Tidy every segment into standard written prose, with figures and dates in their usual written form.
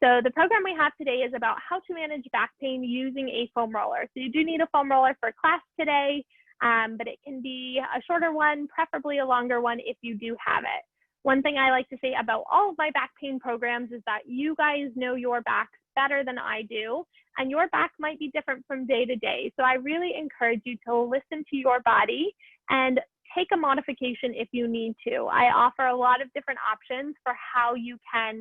So the program we have today is about how to manage back pain using a foam roller. So you do need a foam roller for class today, but it can be a shorter one, preferably a longer one if you do have it. One thing I like to say about all of my back pain programs is that you guys know your backs better than I do, and your back might be different from day to day. So I really encourage you to listen to your body and take a modification if you need to. I offer a lot of different options for how you can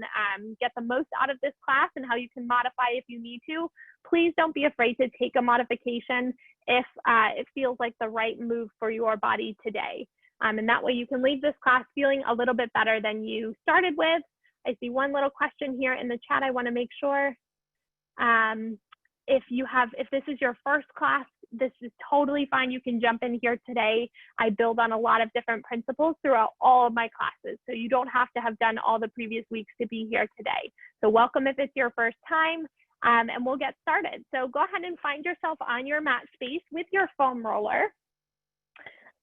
get the most out of this class and how you can modify if you need to. Please don't be afraid to take a modification if it feels like the right move for your body today. And that way you can leave this class feeling a little bit better than you started with. I see one little question here in the chat. I want to make sure if this is your first class, this is totally fine. You can jump in here today. I build on a lot of different principles throughout all of my classes. So you don't have to have done all the previous weeks to be here today. So welcome if it's your first time, and we'll get started. So go ahead and find yourself on your mat space with your foam roller.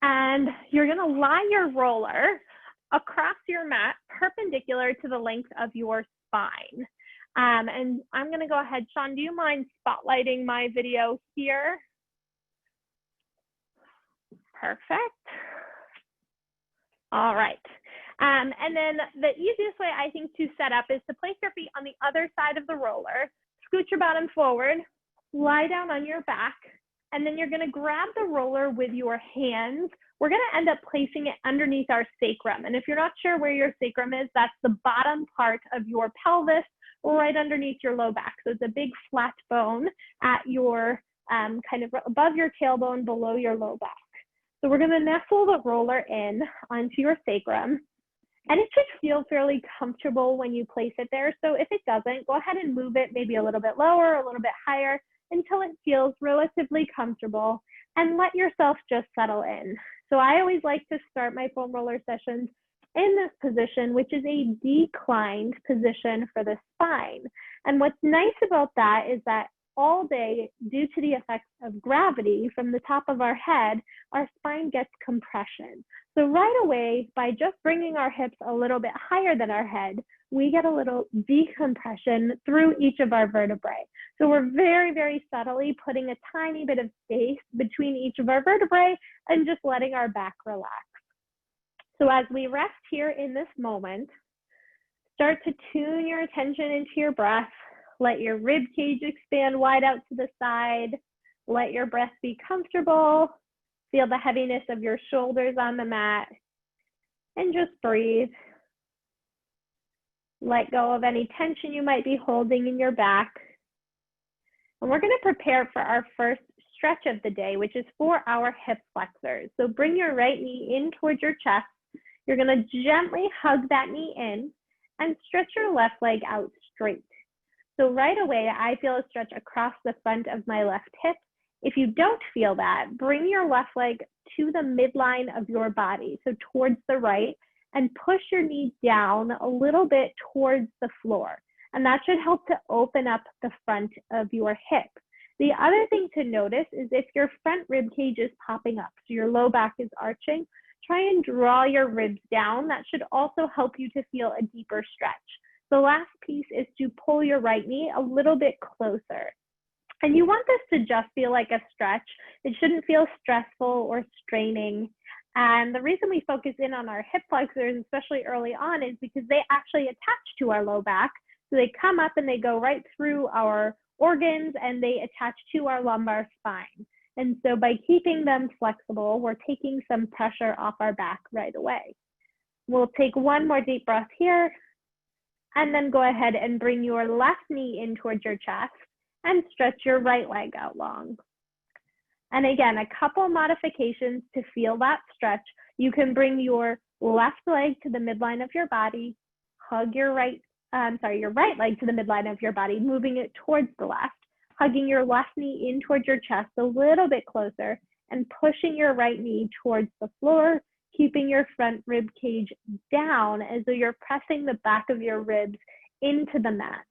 And you're gonna lie your roller across your mat perpendicular to the length of your spine. And I'm gonna go ahead, Sean, do you mind spotlighting my video here? Perfect. All right. And then the easiest way I think to set up is to place your feet on the other side of the roller, scoot your bottom forward, lie down on your back, and then you're gonna grab the roller with your hands. We're gonna end up placing it underneath our sacrum. And if you're not sure where your sacrum is, that's the bottom part of your pelvis, right underneath your low back. So it's a big flat bone at your, kind of above your tailbone, below your low back. So we're gonna nestle the roller in onto your sacrum, and it should feel fairly comfortable when you place it there. So if it doesn't, go ahead and move it maybe a little bit lower, a little bit higher, until it feels relatively comfortable, and let yourself just settle in. So I always like to start my foam roller sessions in this position, which is a declined position for the spine. And what's nice about that is that all day, due to the effects of gravity from the top of our head, our spine gets compression. So right away, by just bringing our hips a little bit higher than our head, we get a little decompression through each of our vertebrae. So we're very, very subtly putting a tiny bit of space between each of our vertebrae and just letting our back relax. So as we rest here in this moment, start to tune your attention into your breath. Let your rib cage expand wide out to the side. Let your breath be comfortable. Feel the heaviness of your shoulders on the mat. And just breathe. Let go of any tension you might be holding in your back. And we're going to prepare for our first stretch of the day, which is for our hip flexors. So bring your right knee in towards your chest. You're going to gently hug that knee in and stretch your left leg out straight. So right away, I feel a stretch across the front of my left hip. If you don't feel that, bring your left leg to the midline of your body, so towards the right, and push your knee down a little bit towards the floor. And that should help to open up the front of your hip. The other thing to notice is if your front rib cage is popping up, so your low back is arching, try and draw your ribs down. That should also help you to feel a deeper stretch. The last piece is to pull your right knee a little bit closer. And you want this to just feel like a stretch. It shouldn't feel stressful or straining. And the reason we focus in on our hip flexors, especially early on, is because they actually attach to our low back. So they come up and they go right through our organs and they attach to our lumbar spine. And so by keeping them flexible, we're taking some pressure off our back right away. We'll take one more deep breath here, and then go ahead and bring your left knee in towards your chest and stretch your right leg out long. And again, a couple modifications to feel that stretch. You can bring your left leg to the midline of your body, hug your right leg to the midline of your body, moving it towards the left, hugging your left knee in towards your chest a little bit closer, and pushing your right knee towards the floor, keeping your front rib cage down as though you're pressing the back of your ribs into the mat.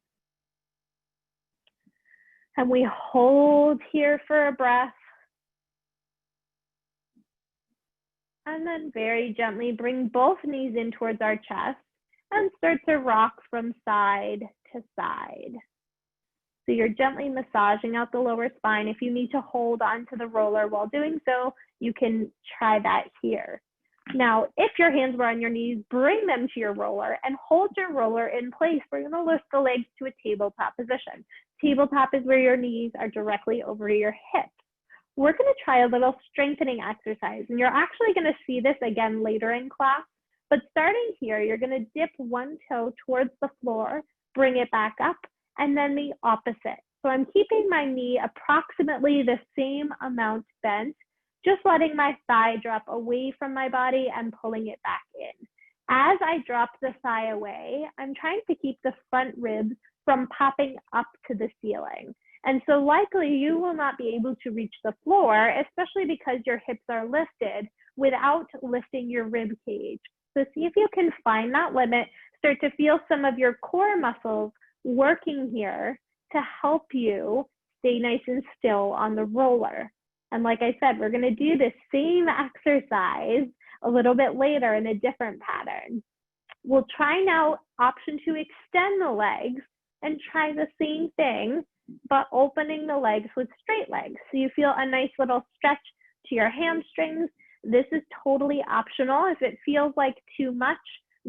And we hold here for a breath. And then very gently bring both knees in towards our chest and start to rock from side to side. So you're gently massaging out the lower spine. If you need to hold onto the roller while doing so, you can try that here. Now, if your hands were on your knees, bring them to your roller and hold your roller in place. We're going to lift the legs to a tabletop position. Tabletop is where your knees are directly over your hips. We're going to try a little strengthening exercise, and you're actually going to see this again later in class. But starting here, you're going to dip one toe towards the floor, bring it back up, and then the opposite. So I'm keeping my knee approximately the same amount bent, just letting my thigh drop away from my body and pulling it back in. As I drop the thigh away, I'm trying to keep the front ribs from popping up to the ceiling. And so likely you will not be able to reach the floor, especially because your hips are lifted without lifting your rib cage. So see if you can find that limit, start to feel some of your core muscles working here to help you stay nice and still on the roller. And like I said, we're going to do the same exercise a little bit later in a different pattern. We'll try now option 2, extend the legs and try the same thing, but opening the legs with straight legs. So you feel a nice little stretch to your hamstrings. This is totally optional. If it feels like too much,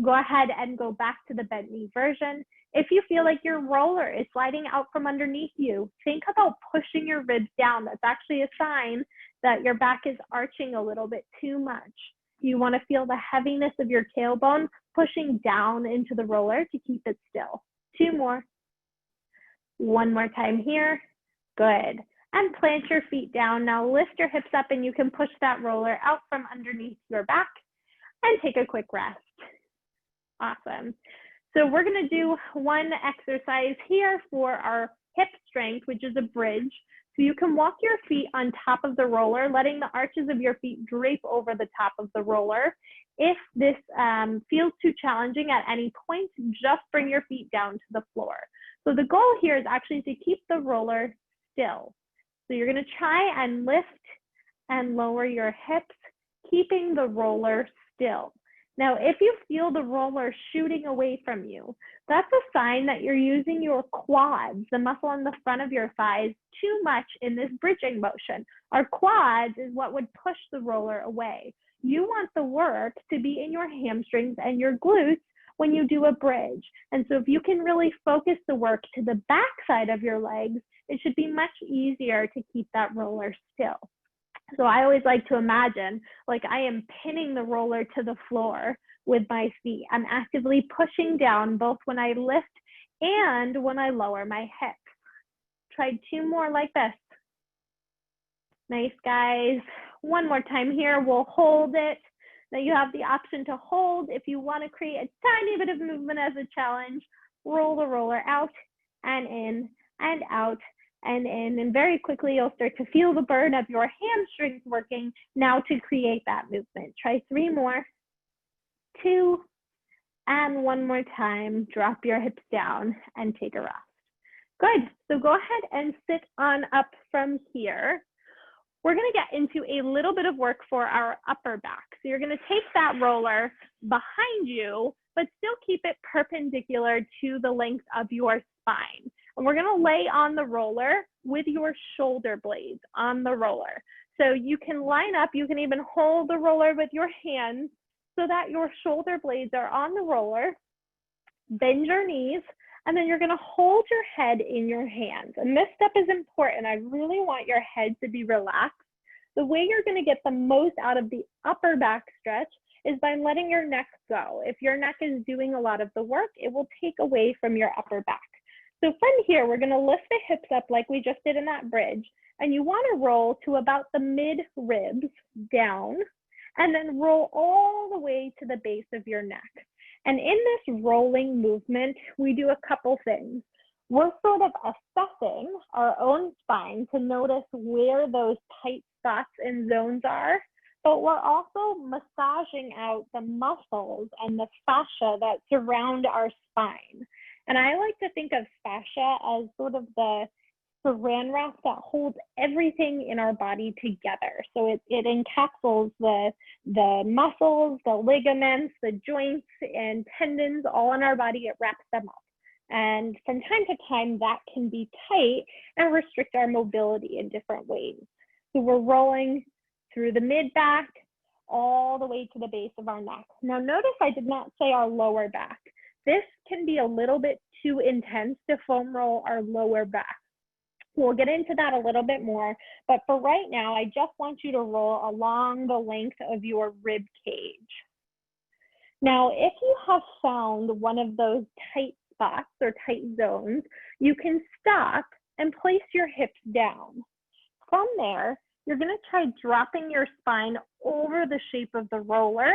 go ahead and go back to the bent knee version. If you feel like your roller is sliding out from underneath you, think about pushing your ribs down. That's actually a sign that your back is arching a little bit too much. You want to feel the heaviness of your tailbone pushing down into the roller to keep it still. 2 more. 1 more time here. Good. And plant your feet down. Now lift your hips up and you can push that roller out from underneath your back and take a quick rest. Awesome. So we're going to do one exercise here for our hip strength, which is a bridge. So you can walk your feet on top of the roller, letting the arches of your feet drape over the top of the roller. If this feels too challenging at any point, just bring your feet down to the floor. So the goal here is actually to keep the roller still. So you're going to try and lift and lower your hips, keeping the roller still. Now, if you feel the roller shooting away from you, that's a sign that you're using your quads, the muscle on the front of your thighs, too much in this bridging motion. Our quads is what would push the roller away. You want the work to be in your hamstrings and your glutes when you do a bridge. And so if you can really focus the work to the back side of your legs, it should be much easier to keep that roller still. So I always like to imagine like I am pinning the roller to the floor with my feet. I'm actively pushing down both when I lift and when I lower my hips. Try 2 more like this. Nice, guys. 1 more time here. We'll hold it. Now you have the option to hold. If you want to create a tiny bit of movement as a challenge, roll the roller out and in and out and in, and very quickly you'll start to feel the burn of your hamstrings working now to create that movement. Try 3 more, 2, and 1 more time. Drop your hips down and take a rest. Good, so go ahead and sit on up from here. We're going to get into a little bit of work for our upper back. So you're going to take that roller behind you, but still keep it perpendicular to the length of your spine. And we're going to lay on the roller with your shoulder blades on the roller. So you can line up, you can even hold the roller with your hands so that your shoulder blades are on the roller. Bend your knees, and then you're going to hold your head in your hands. And this step is important. I really want your head to be relaxed. The way you're going to get the most out of the upper back stretch is by letting your neck go. If your neck is doing a lot of the work, it will take away from your upper back. So from here, we're going to lift the hips up like we just did in that bridge. And you want to roll to about the mid ribs down, and then roll all the way to the base of your neck. And in this rolling movement, we do a couple things. We're sort of assessing our own spine to notice where those tight spots and zones are, but we're also massaging out the muscles and the fascia that surround our spine. And I like to think of fascia as sort of the Saran wrap that holds everything in our body together. So it encapsulates the muscles, the ligaments, the joints and tendons all in our body. It wraps them up. And from time to time, that can be tight and restrict our mobility in different ways. So we're rolling through the mid-back all the way to the base of our neck. Now notice I did not say our lower back. This can be a little bit too intense to foam roll our lower back. We'll get into that a little bit more, but for right now, I just want you to roll along the length of your rib cage. Now, if you have found one of those tight spots or tight zones, you can stop and place your hips down. From there, you're going to try dropping your spine over the shape of the roller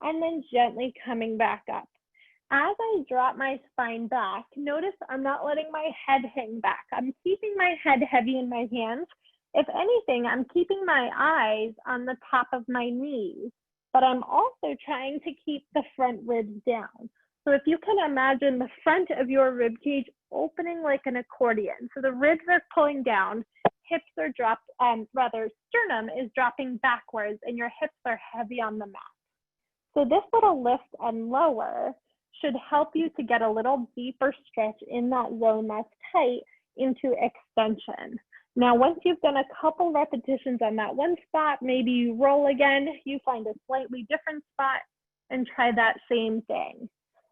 and then gently coming back up. As I drop my spine back, notice I'm not letting my head hang back. I'm keeping my head heavy in my hands. If anything, I'm keeping my eyes on the top of my knees, but I'm also trying to keep the front ribs down. So if you can imagine the front of your rib cage opening like an accordion. So the ribs are pulling down, hips are dropped, sternum is dropping backwards and your hips are heavy on the mat. So this little lift and lower should help you to get a little deeper stretch in that zone that's tight into extension. Now, once you've done a couple repetitions on that one spot, maybe you roll again, you find a slightly different spot and try that same thing.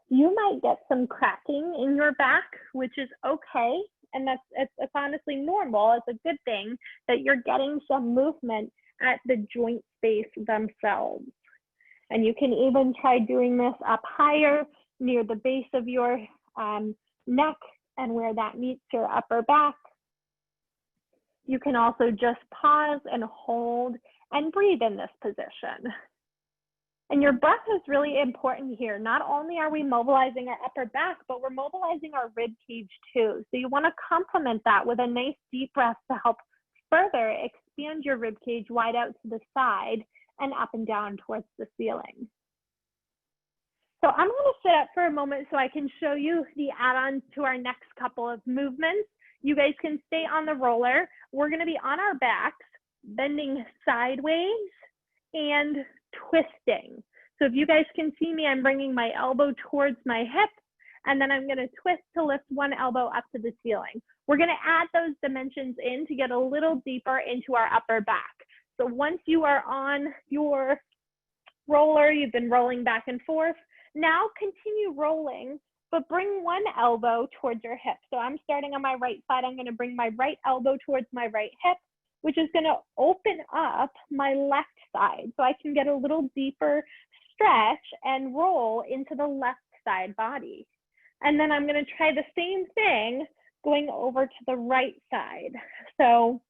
You might get some cracking in your back, which is okay. And it's honestly normal. It's a good thing that you're getting some movement at the joint space themselves. And you can even try doing this up higher near the base of your neck and where that meets your upper back. You can also just pause and hold and breathe in this position. And your breath is really important here. Not only are we mobilizing our upper back, but we're mobilizing our rib cage too. So you want to complement that with a nice deep breath to help further expand your rib cage wide out to the side and up and down towards the ceiling. So I'm going to sit up for a moment so I can show you the add-ons to our next couple of movements. You guys can stay on the roller. We're going to be on our backs, bending sideways and twisting. So if you guys can see me, I'm bringing my elbow towards my hip, and then I'm going to twist to lift one elbow up to the ceiling. We're going to add those dimensions in to get a little deeper into our upper back. So once you are on your roller, you've been rolling back and forth. Now continue rolling, but bring one elbow towards your hip. So I'm starting on my right side. I'm going to bring my right elbow towards my right hip, which is going to open up my left side. So I can get a little deeper stretch and roll into the left side body. And then I'm going to try the same thing going over to the right side. So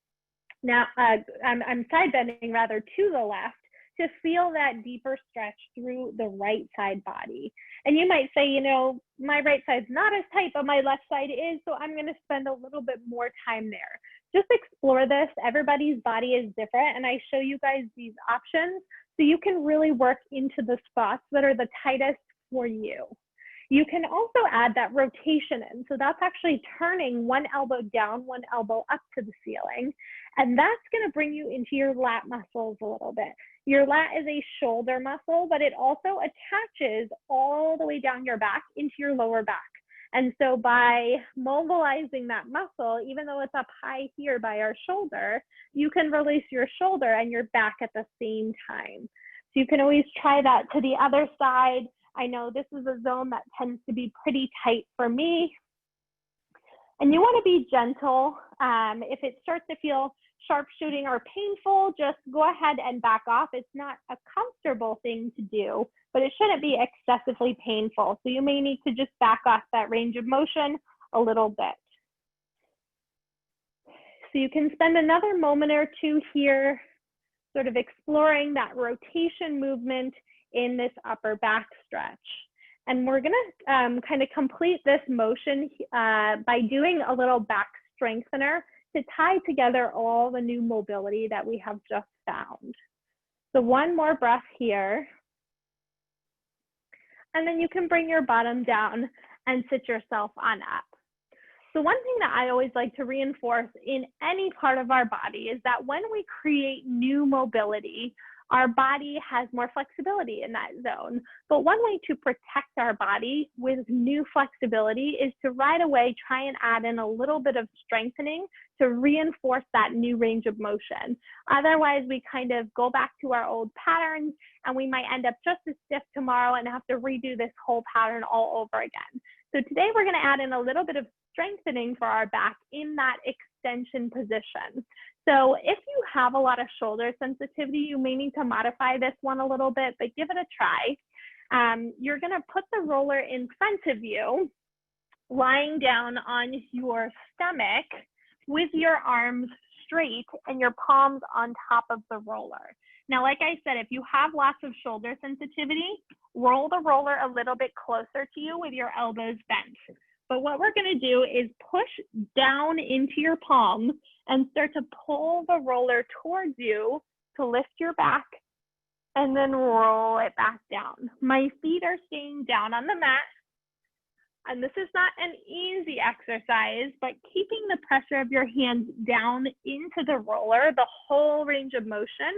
now I'm side bending rather to the left to feel that deeper stretch through the right side body. And you might say, you know, my right side's not as tight, but my left side is, so I'm going to spend a little bit more time there. Just explore this. Everybody's body is different, and I show you guys these options so you can really work into the spots that are the tightest for you. You can also add that rotation in. So that's actually turning one elbow down, one elbow up to the ceiling. And that's going to bring you into your lat muscles a little bit. Your lat is a shoulder muscle, but it also attaches all the way down your back into your lower back. And so by mobilizing that muscle, even though it's up high here by our shoulder, you can release your shoulder and your back at the same time. So you can always try that to the other side. I know this is a zone that tends to be pretty tight for me. And you want to be gentle. If it starts to feel sharp shooting or painful, just go ahead and back off. It's not a comfortable thing to do, but it shouldn't be excessively painful. So you may need to just back off that range of motion a little bit. So you can spend another moment or two here sort of exploring that rotation movement in this upper back stretch. And we're gonna kind of complete this motion by doing a little back strengthener to tie together all the new mobility that we have just found. So one more breath here. And then you can bring your bottom down and sit yourself on up. So one thing that I always like to reinforce in any part of our body is that when we create new mobility, our body has more flexibility in that zone. But one way to protect our body with new flexibility is to right away try and add in a little bit of strengthening to reinforce that new range of motion. Otherwise, we kind of go back to our old patterns and we might end up just as stiff tomorrow and have to redo this whole pattern all over again. So today we're going to add in a little bit of strengthening for our back in that extension position. So if you have a lot of shoulder sensitivity, you may need to modify this one a little bit, but give it a try. You're going to put the roller in front of you, lying down on your stomach with your arms straight and your palms on top of the roller. Now, like I said, if you have lots of shoulder sensitivity, roll the roller a little bit closer to you with your elbows bent. But what we're going to do is push down into your palm and start to pull the roller towards you to lift your back and then roll it back down. My feet are staying down on the mat. And this is not an easy exercise, but keeping the pressure of your hands down into the roller, the whole range of motion,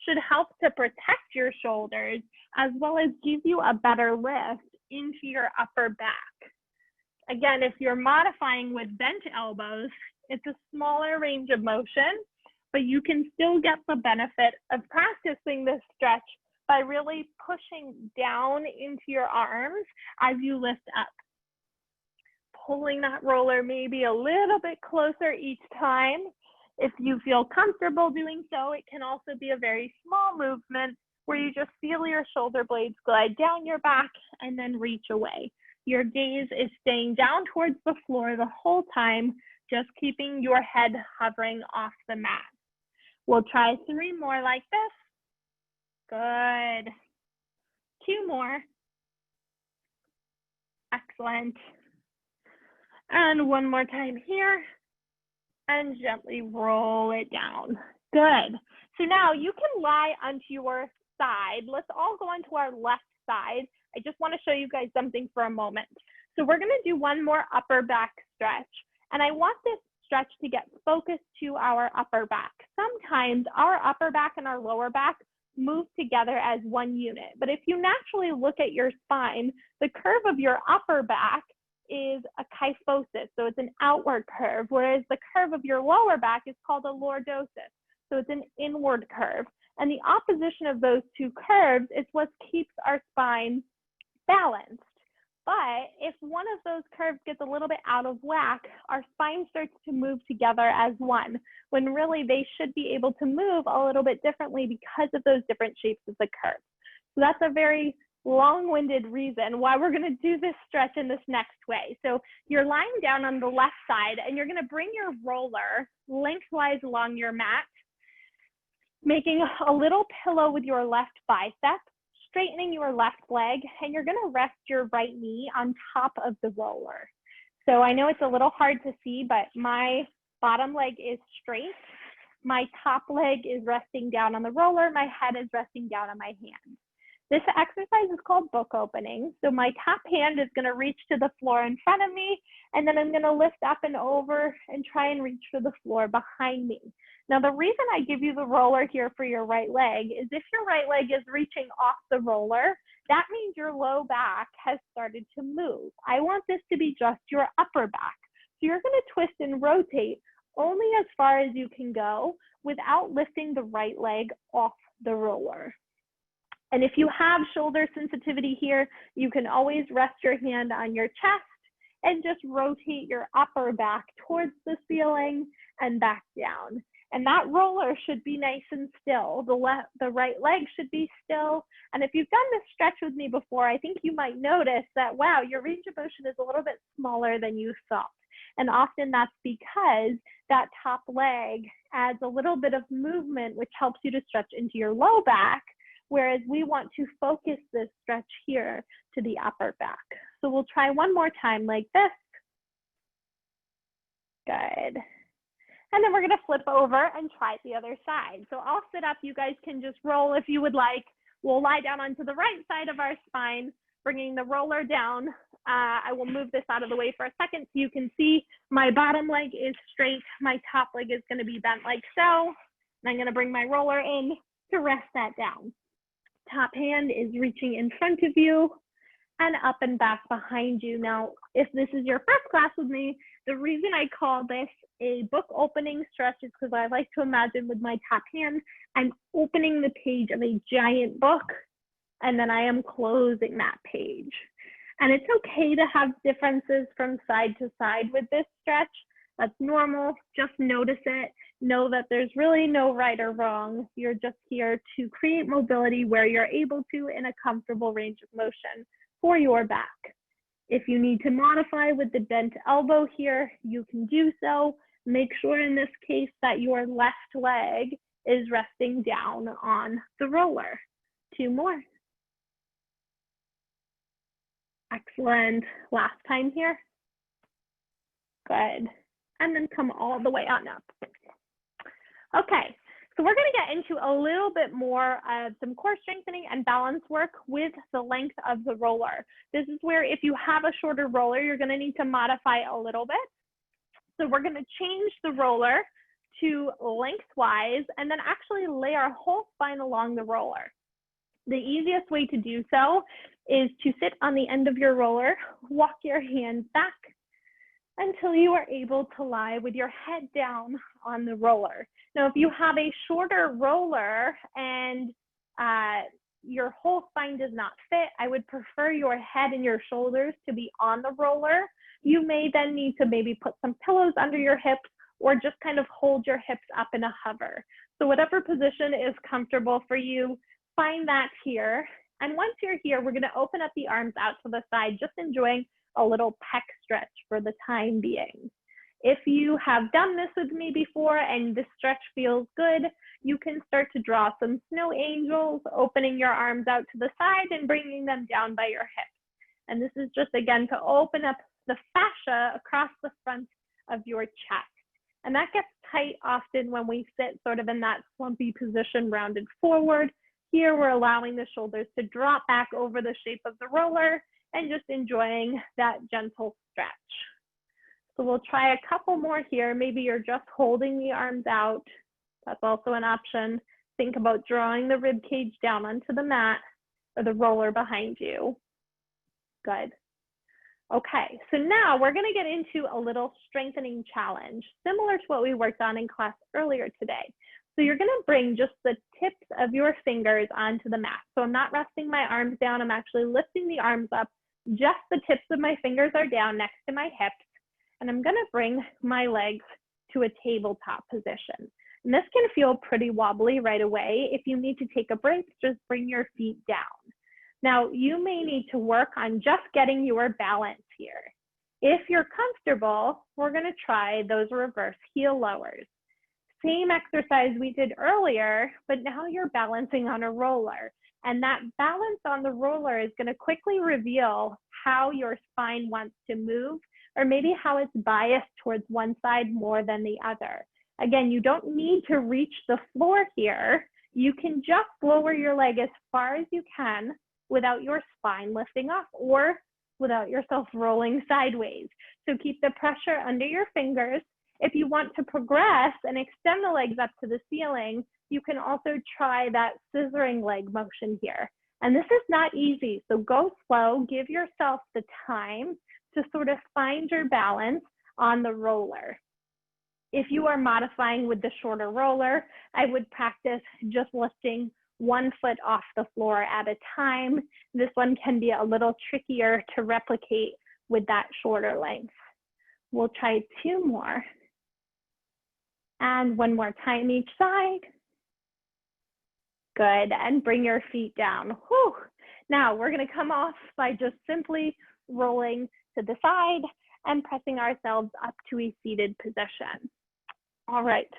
should help to protect your shoulders as well as give you a better lift into your upper back. Again, if you're modifying with bent elbows, it's a smaller range of motion, but you can still get the benefit of practicing this stretch by really pushing down into your arms as you lift up. Pulling that roller maybe a little bit closer each time. If you feel comfortable doing so, it can also be a very small movement where you just feel your shoulder blades glide down your back and then reach away. Your gaze is staying down towards the floor the whole time, just keeping your head hovering off the mat. We'll try 3 more like this. Good. 2 more. Excellent. And 1 more time here. And gently roll it down. Good. So now you can lie onto your side. Let's all go onto our left side. I just want to show you guys something for a moment. So we're going to do 1 more upper back stretch. And I want this stretch to get focused to our upper back. Sometimes our upper back and our lower back move together as one unit. But if you naturally look at your spine, the curve of your upper back is a kyphosis, so it's an outward curve, whereas the curve of your lower back is called a lordosis, so it's an inward curve. And the opposition of those 2 curves is what keeps our spine balanced. But if one of those curves gets a little bit out of whack, our spine starts to move together as one, when really they should be able to move a little bit differently because of those different shapes of the curve. So that's a very long-winded reason why we're going to do this stretch in this next way. So you're lying down on the left side and you're going to bring your roller lengthwise along your mat, making a little pillow with your left bicep, straightening your left leg, and you're going to rest your right knee on top of the roller. So I know it's a little hard to see, but my bottom leg is straight. My top leg is resting down on the roller. My head is resting down on my hand. This exercise is called book opening. So my top hand is going to reach to the floor in front of me, and then I'm going to lift up and over and try and reach for the floor behind me. Now, the reason I give you the roller here for your right leg is if your right leg is reaching off the roller, that means your low back has started to move. I want this to be just your upper back. So you're going to twist and rotate only as far as you can go without lifting the right leg off the roller. And if you have shoulder sensitivity here, you can always rest your hand on your chest and just rotate your upper back towards the ceiling and back down. And that roller should be nice and still. The right leg should be still. And if you've done this stretch with me before, I think you might notice that, wow, your range of motion is a little bit smaller than you thought. And often that's because that top leg adds a little bit of movement, which helps you to stretch into your low back, whereas we want to focus this stretch here to the upper back. So we'll try 1 more time like this. Good. And then we're gonna flip over and try the other side. So I'll sit up, you guys can just roll if you would like. We'll lie down onto the right side of our spine, bringing the roller down I will move this out of the way for a second so you can see my bottom leg is straight. My top leg is going to be bent like so. And I'm going to bring my roller in to rest that down. Top hand is reaching in front of you and up and back behind you. Now, if this is your first class with me, the reason I call this a book opening stretch is because I like to imagine with my top hand, I'm opening the page of a giant book, and then I am closing that page. And it's okay to have differences from side to side with this stretch. That's normal. Just notice it. Know that there's really no right or wrong. You're just here to create mobility where you're able to in a comfortable range of motion for your back. If you need to modify with the bent elbow here, you can do so. Make sure in this case that your left leg is resting down on the roller. 2 more. Excellent. Last time here. Good. And then come all the way on up. Okay, so we're going to get into a little bit more of some core strengthening and balance work with the length of the roller. This is where if you have a shorter roller, you're going to need to modify a little bit. So we're going to change the roller to lengthwise and then actually lay our whole spine along the roller. The easiest way to do so is to sit on the end of your roller, walk your hands back until you are able to lie with your head down on the roller. Now, if you have a shorter roller and your whole spine does not fit, I would prefer your head and your shoulders to be on the roller. You may then need to maybe put some pillows under your hips or just kind of hold your hips up in a hover. So whatever position is comfortable for you, find that here. And once you're here, we're going to open up the arms out to the side, just enjoying a little pec stretch for the time being. If you have done this with me before and this stretch feels good, you can start to draw some snow angels, opening your arms out to the side and bringing them down by your hips. And this is just, again, to open up the fascia across the front of your chest. And that gets tight often when we sit sort of in that slumpy position, rounded forward. Here, we're allowing the shoulders to drop back over the shape of the roller and just enjoying that gentle stretch. So we'll try a couple more here. Maybe you're just holding the arms out. That's also an option. Think about drawing the rib cage down onto the mat or the roller behind you. Good. Okay, so now we're going to get into a little strengthening challenge, similar to what we worked on in class earlier today. So you're going to bring just the tips of your fingers onto the mat. So I'm not resting my arms down. I'm actually lifting the arms up. Just the tips of my fingers are down next to my hips. And I'm going to bring my legs to a tabletop position. And this can feel pretty wobbly right away. If you need to take a break, just bring your feet down. Now, you may need to work on just getting your balance here. If you're comfortable, we're going to try those reverse heel lowers. Same exercise we did earlier, but now you're balancing on a roller. And that balance on the roller is going to quickly reveal how your spine wants to move, or maybe how it's biased towards one side more than the other. Again, you don't need to reach the floor here. You can just lower your leg as far as you can without your spine lifting up or without yourself rolling sideways. So keep the pressure under your fingers. If you want to progress and extend the legs up to the ceiling, you can also try that scissoring leg motion here. And this is not easy, so go slow, give yourself the time to sort of find your balance on the roller. If you are modifying with the shorter roller, I would practice just lifting 1 foot off the floor at a time. This one can be a little trickier to replicate with that shorter length. We'll try 2 more. And 1 more time each side. Good, and bring your feet down. Whew. Now we're gonna come off by just simply rolling to the side and pressing ourselves up to a seated position. All right,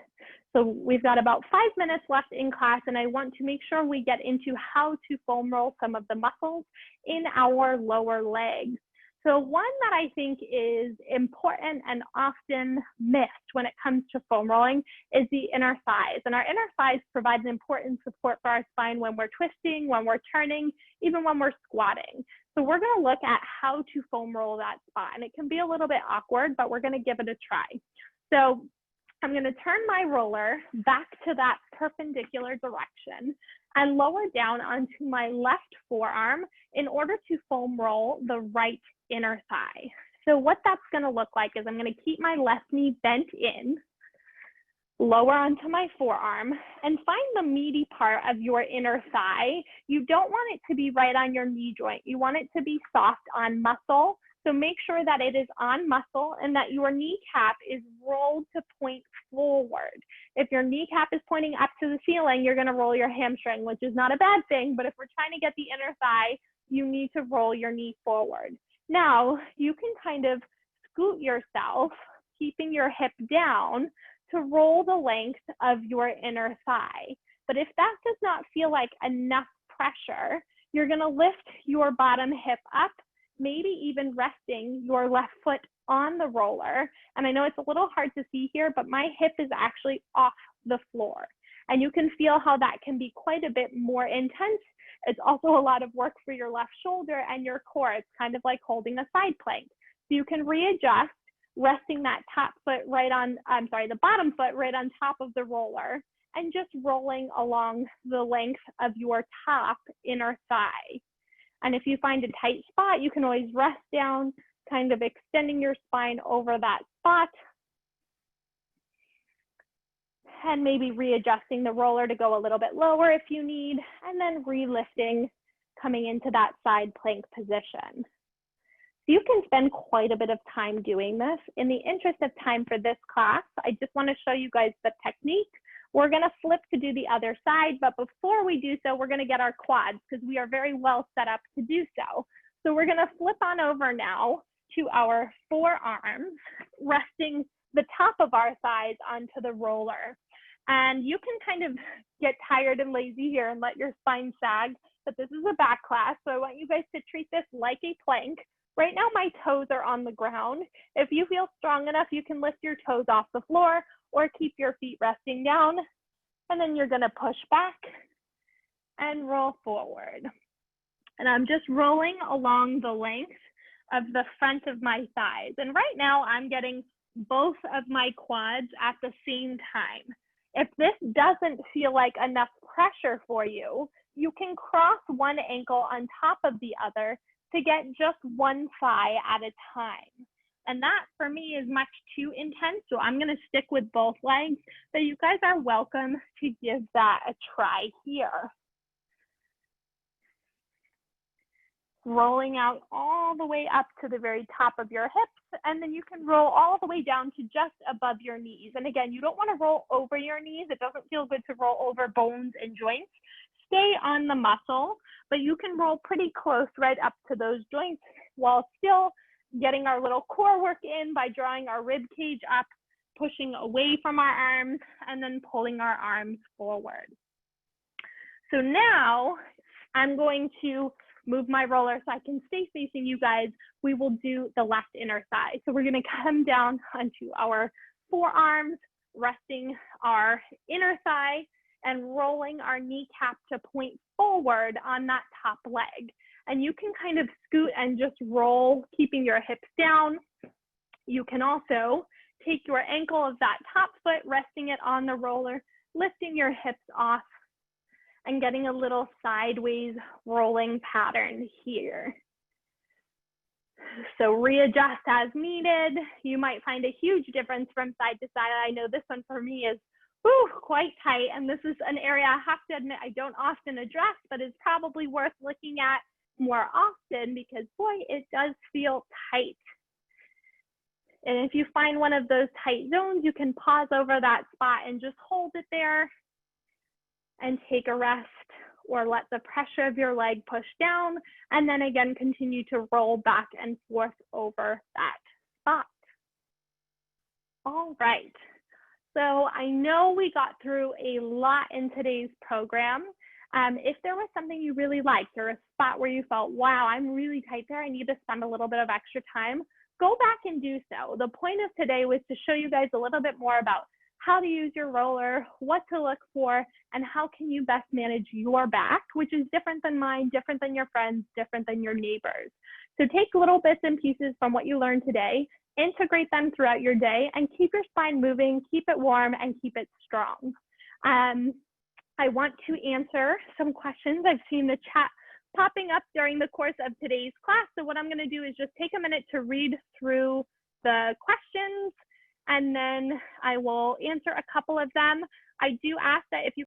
so we've got about 5 minutes left in class, and I want to make sure we get into how to foam roll some of the muscles in our lower legs. So one that I think is important and often missed when it comes to foam rolling is the inner thighs. And our inner thighs provide an important support for our spine when we're twisting, when we're turning, even when we're squatting. So we're going to look at how to foam roll that spot. And it can be a little bit awkward, but we're going to give it a try. So I'm going to turn my roller back to that perpendicular direction and lower down onto my left forearm in order to foam roll the right inner thigh. So what that's going to look like is I'm going to keep my left knee bent in, lower onto my forearm, and find the meaty part of your inner thigh. You don't want it to be right on your knee joint. You want it to be soft on muscle. So make sure that it is on muscle and that your kneecap is rolled to point forward. If your kneecap is pointing up to the ceiling, you're going to roll your hamstring, which is not a bad thing. But if we're trying to get the inner thigh, you need to roll your knee forward. Now, you can kind of scoot yourself, keeping your hip down to roll the length of your inner thigh. But if that does not feel like enough pressure, you're going to lift your bottom hip up, maybe even resting your left foot on the roller. And I know it's a little hard to see here, but my hip is actually off the floor. And you can feel how that can be quite a bit more intense. It's also a lot of work for your left shoulder and your core. It's kind of like holding a side plank. So you can readjust, resting that the bottom foot right on top of the roller and just rolling along the length of your top inner thigh. And if you find a tight spot, you can always rest down, kind of extending your spine over that spot and maybe readjusting the roller to go a little bit lower if you need, and then relifting, coming into that side plank position. You can spend quite a bit of time doing this. In the interest of time for this class, I just want to show you guys the technique. We're going to flip to do the other side, but before we do so, we're going to get our quads because we are very well set up to do so. So we're going to flip on over now to our forearms, resting the top of our thighs onto the roller. And you can kind of get tired and lazy here and let your spine sag, but this is a back class, so I want you guys to treat this like a plank. Right now, my toes are on the ground. If you feel strong enough, you can lift your toes off the floor or keep your feet resting down. And then you're gonna push back and roll forward. And I'm just rolling along the length of the front of my thighs. And right now I'm getting both of my quads at the same time. If this doesn't feel like enough pressure for you, you can cross one ankle on top of the other to get just one thigh at a time. And that for me is much too intense, so I'm gonna stick with both legs, but you guys are welcome to give that a try here. Rolling out all the way up to the very top of your hips, and then you can roll all the way down to just above your knees. And again, you don't wanna roll over your knees. It doesn't feel good to roll over bones and joints. Stay on the muscle, but you can roll pretty close right up to those joints while still getting our little core work in by drawing our rib cage up, pushing away from our arms, and then pulling our arms forward. So now I'm going to move my roller so I can stay facing you guys. We will do the left inner thigh. So we're gonna come down onto our forearms, resting our inner thigh and rolling our kneecap to point forward on that top leg. And you can kind of scoot and just roll, keeping your hips down. You can also take your ankle of that top foot, resting it on the roller, lifting your hips off, and getting a little sideways rolling pattern here. So readjust as needed. You might find a huge difference from side to side. I know this one for me is quite tight, and this is an area I have to admit I don't often address, but is probably worth looking at more often because boy, it does feel tight. And if you find one of those tight zones, you can pause over that spot and just hold it there and take a rest, or let the pressure of your leg push down, and then again continue to roll back and forth over that spot. All right, so I know we got through a lot in today's program. If there was something you really liked or a spot where you felt, wow, I'm really tight there, I need to spend a little bit of extra time, go back and do so. The point of today was to show you guys a little bit more about how to use your roller, what to look for, and how can you best manage your back, which is different than mine, different than your friends, different than your neighbors. So take little bits and pieces from what you learned today, integrate them throughout your day, and keep your spine moving, keep it warm, and keep it strong. I want to answer some questions. I've seen the chat popping up during the course of today's class. So what I'm going to do is just take a minute to read through the questions, and then I will answer a couple of them. I do ask that if you